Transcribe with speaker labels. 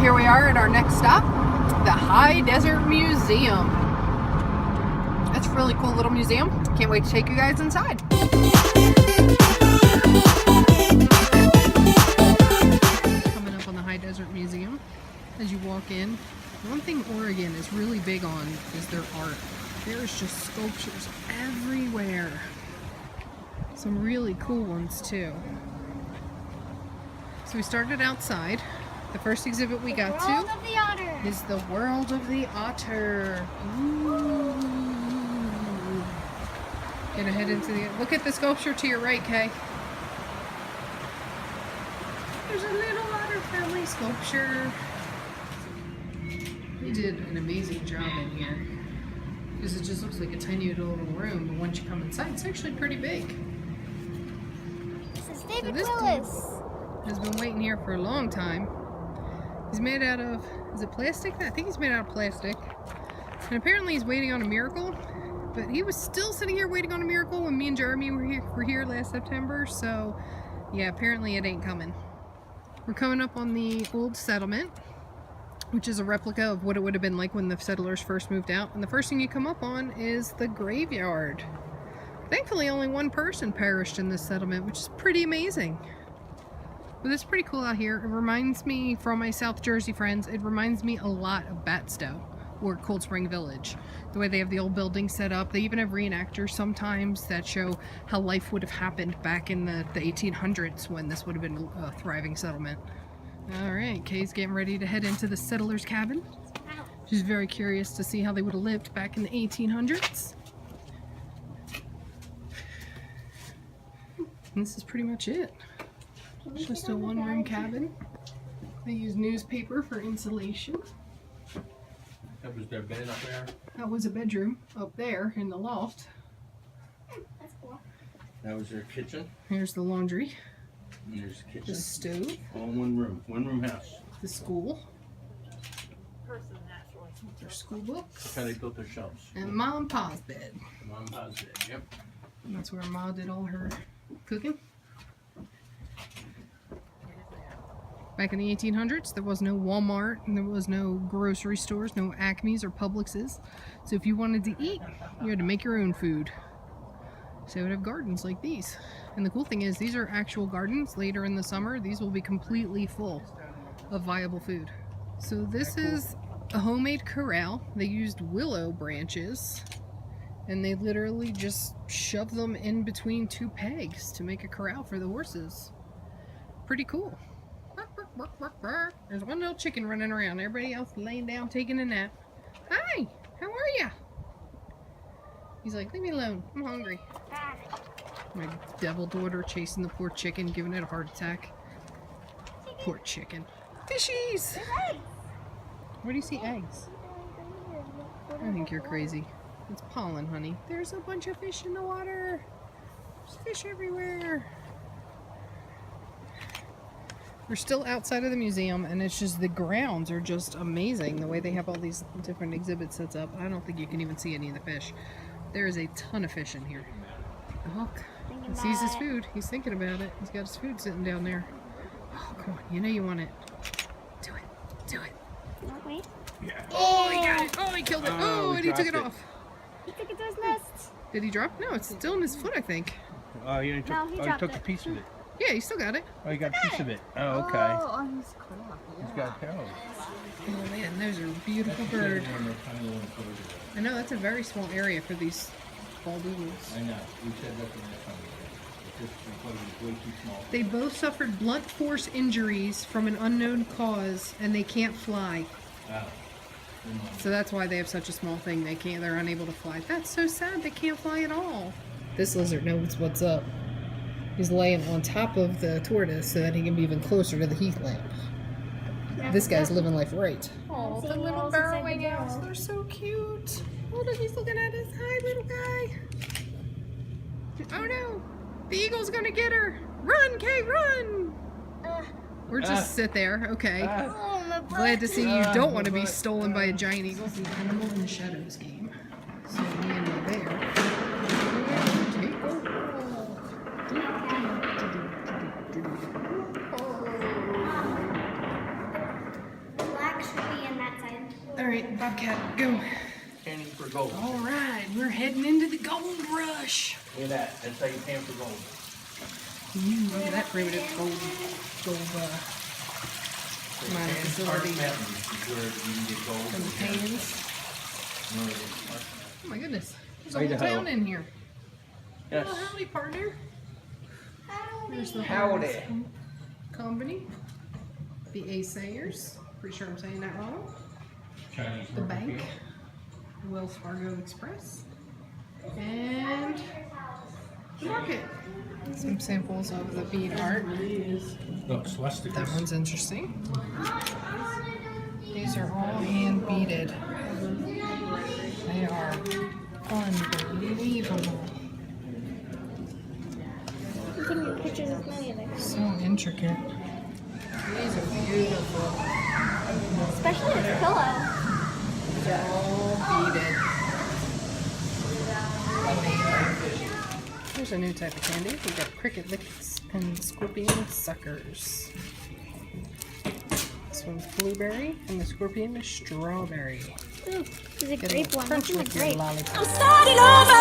Speaker 1: here we are at our next stop, the High Desert Museum. It's a really cool little museum. Can't wait to take you guys inside. Coming up on the High Desert Museum, as you walk in, one thing Oregon is really big on is their art. There's just sculptures everywhere. Some really cool ones too. So we started outside. The first exhibit we got to is the World of the Otter. Ooh. Gonna head into the, look at the sculpture to your right, Kay. There's a little otter family sculpture. They did an amazing job in here. Because it just looks like a tiny little room, but once you come inside, it's actually pretty big.
Speaker 2: This is David Willis.
Speaker 1: Has been waiting here for a long time. He's made out of, is it plastic? I think he's made out of plastic. And apparently he's waiting on a miracle. But he was still sitting here waiting on a miracle when me and Jeremy were here last September. So yeah, apparently it ain't coming. We're coming up on the old settlement, which is a replica of what it would have been like when the settlers first moved out. And the first thing you come up on is the graveyard. Thankfully, only one person perished in this settlement, which is pretty amazing. But it's pretty cool out here. It reminds me, from my South Jersey friends, it reminds me a lot of Batstow or Cold Spring Village. The way they have the old buildings set up. They even have reenactors sometimes that show how life would have happened back in the 1800s when this would have been a thriving settlement. Alright, Kay's getting ready to head into the settler's cabin. She's very curious to see how they would have lived back in the 1800s. And this is pretty much it. It's just a one-room cabin. They use newspaper for insulation.
Speaker 3: That was their bed up there?
Speaker 1: That was a bedroom up there in the loft.
Speaker 2: That's cool.
Speaker 3: That was their kitchen?
Speaker 1: Here's the laundry.
Speaker 3: And there's the kitchen.
Speaker 1: The stove.
Speaker 3: All in one room house.
Speaker 1: The school. Their school books.
Speaker 3: That's how they built their shelves.
Speaker 1: And Mom and Pa's bed.
Speaker 3: Mom and Pa's bed, yep.
Speaker 1: And that's where Ma did all her cooking. Back in the 1800s, there was no Walmart, and there was no grocery stores, no Acme's or Publix's. So if you wanted to eat, you had to make your own food. So they would have gardens like these. And the cool thing is, these are actual gardens. Later in the summer, these will be completely full of viable food. So this is a homemade corral. They used willow branches, and they literally just shoved them in between two pegs to make a corral for the horses. Pretty cool. There's one little chicken running around. Everybody else laying down taking a nap. Hi, how are ya? He's like, leave me alone. I'm hungry. My devil daughter chasing the poor chicken, giving it a heart attack. Poor chicken. Fishies! Where do you see eggs? I think you're crazy. It's pollen, honey. There's a bunch of fish in the water. There's fish everywhere. We're still outside of the museum, and it's just, the grounds are just amazing. The way they have all these different exhibits set up. I don't think you can even see any of the fish. There is a ton of fish in here. Look, he sees his food. He's thinking about it. He's got his food sitting down there. Oh, come on. You know you want it. Do it. Do it.
Speaker 2: Wait.
Speaker 3: Yeah.
Speaker 1: Oh, he got it. Oh, he killed it. Oh, and he took it off.
Speaker 2: He took it to his nest.
Speaker 1: Did he drop? No, it's still in his foot, I think.
Speaker 3: Oh, you took,
Speaker 2: No, he dropped
Speaker 3: took
Speaker 2: it.
Speaker 3: a piece of it.
Speaker 1: Yeah, he still got it.
Speaker 3: Oh, you got a piece of it. Oh, okay.
Speaker 2: On his claw.
Speaker 3: He's got tails.
Speaker 1: Oh man, those are a beautiful bird. I know, that's a very small area for these bald eagles.
Speaker 3: I know. We said that in the summer. It's just because it's way too small.
Speaker 1: They both suffered blunt force injuries from an unknown cause, and they can't fly.
Speaker 3: Oh.
Speaker 1: So that's why they have such a small thing. They're unable to fly. That's so sad. They can't fly at all. This lizard knows what's up. He's laying on top of the tortoise so that he can be even closer to the heath lamp. This guy's living life right. Oh, the little burrowing owls. They're so cute. Oh, look, he's looking at us. Hi, little guy. Oh, no. The eagle's gonna get her. Run, Kay, run. Or just sit there. Okay.
Speaker 2: Oh, my
Speaker 1: Glad to see you don't want to be stolen by a giant eagle. It's the Animal in the Shadows game. So me and my bear. Take a walk. right, Bobcat, go.
Speaker 3: Panning for gold.
Speaker 1: All right, we're heading into the gold rush.
Speaker 3: Look at that. That's how you pan for gold.
Speaker 1: Look at that primitive gold mining
Speaker 3: Pan
Speaker 1: facility.
Speaker 3: Sparks Mountain is where you can get gold.
Speaker 1: And the pans. Oh my goodness, there's a whole
Speaker 3: Idaho.
Speaker 1: town in here.
Speaker 3: Yes.
Speaker 1: Oh, howdy, partner. There's the
Speaker 3: Howdy.
Speaker 1: Harvest Company. The Asayers. Pretty sure I'm saying that wrong.
Speaker 3: Chinese
Speaker 1: The bank. Wells Fargo Express. And the market. Some samples of the bead art.
Speaker 3: Look, swastikas.
Speaker 1: That one's interesting. These are all hand beaded. They are unbelievable.
Speaker 2: I'm taking pictures of many of them.
Speaker 1: So intricate. These are beautiful.
Speaker 2: Especially this pillow.
Speaker 1: They're all beaded. Amazing. Here's a new type of candy. We got cricket licks and scorpion suckers. This one's blueberry and the scorpion is strawberry.
Speaker 2: Ooh, there's a
Speaker 1: Get
Speaker 2: grape
Speaker 1: little
Speaker 2: one.
Speaker 1: crunch
Speaker 2: What's in the
Speaker 1: with your
Speaker 2: grape?
Speaker 1: lollipop.
Speaker 4: I'm starting over.